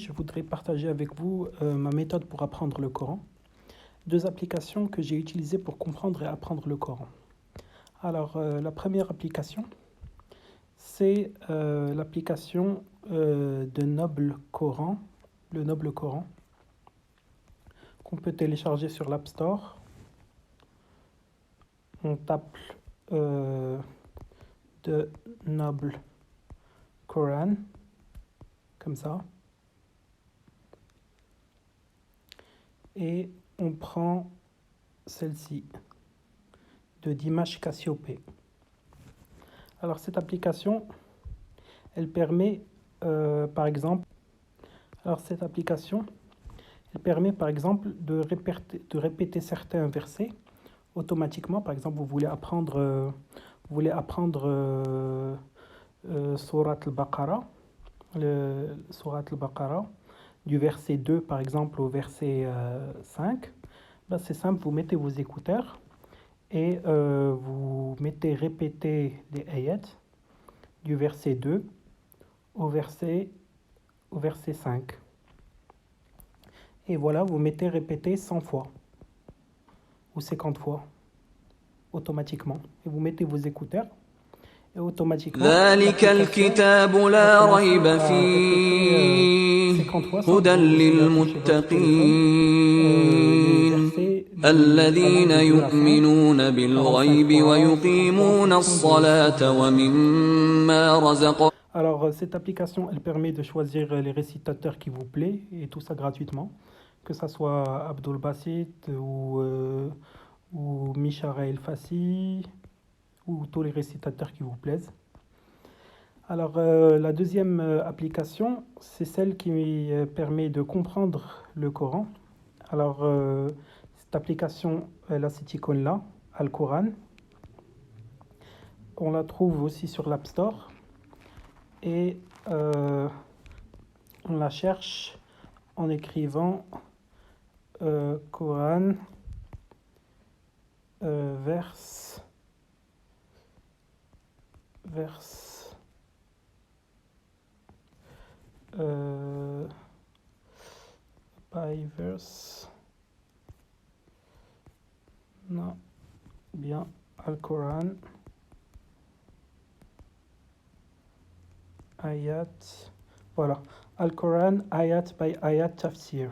Je voudrais partager avec vous ma méthode pour apprendre le Coran. Deux applications que j'ai utilisées pour comprendre et apprendre le Coran. Alors, la première application, c'est l'application de Noble Coran, le Noble Coran, qu'on peut télécharger sur l'App Store. On tape de Noble Coran, comme ça. Et on prend celle-ci de Dimash Cassiope. Alors cette application, elle permet par exemple de répéter certains versets automatiquement. Par exemple, vous voulez apprendre Surat al-Baqarah, Surat al-Baqarah, du verset 2 par exemple au verset 5. Ben, c'est simple, vous mettez vos écouteurs et vous mettez répéter les ayats du verset 2 au verset 5. Et voilà, vous mettez répéter 100 fois ou 50 fois automatiquement. Et vous mettez vos écouteurs et automatiquement ذلك الكتاب لا ريب فيه هدى للمتقين الذين يؤمنون بالغيب ويقيمون الصلاة ومما رزقهم. Alors, cette application, elle permet de choisir les récitateurs qui vous plaît et tout ça gratuitement. Que ça soit Abdul Basit ou Mishara El Fassi ou tous les récitateurs qui vous plaisent. Alors, la deuxième application, c'est celle qui permet de comprendre le Coran. Alors, cette application, elle a cette icône-là, Al-Quran. On la trouve aussi sur l'App Store. Et on la cherche en écrivant Coran verse by verse, non, bien, Al-Quran ayat, voilà, Al-Quran ayat by ayat tafsir,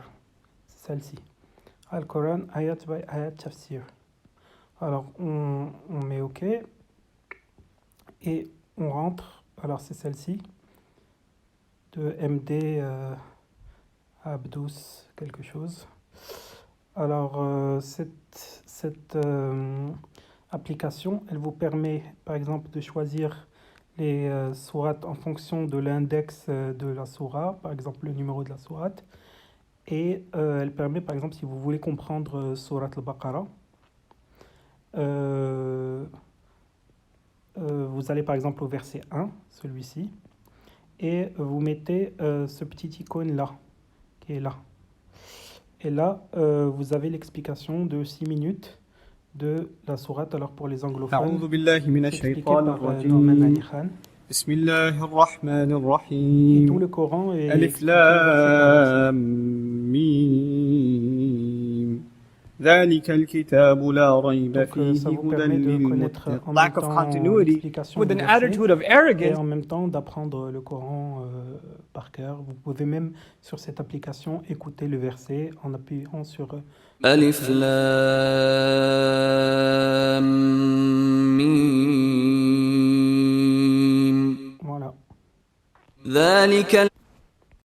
c'est celle-ci, Al-Quran ayat by ayat tafsir. Alors on met OK et on rentre. Alors c'est celle-ci de MD Abdous quelque chose. Alors cette application, elle vous permet par exemple de choisir les sourates en fonction de l'index de la sourate, par exemple le numéro de la sourate. Et elle permet par exemple si vous voulez comprendre Surat al-Baqarah, vous allez par exemple au verset 1, celui-ci, et vous mettez ce petit icône là, qui est là. Et là, vous avez l'explication de 6 minutes de la sourate. Alors pour les anglophones, c'est expliqué par Norman Ali Khan. بسم الله الرحمن Et الرحيم tout le Coran est ألف expliqué verset par verset. لام ميم ذلك الكتاب لا ريب Donc فيه ça vous هدى permet de connaître للمتقين. en même Lack of temps continuity l'explication with du an verset attitude of et arrogance. en même temps d'apprendre le Coran par cœur. Vous pouvez même sur cette application écouter le verset en appuyant sur ألف play. لام ميم Voilà. ذلك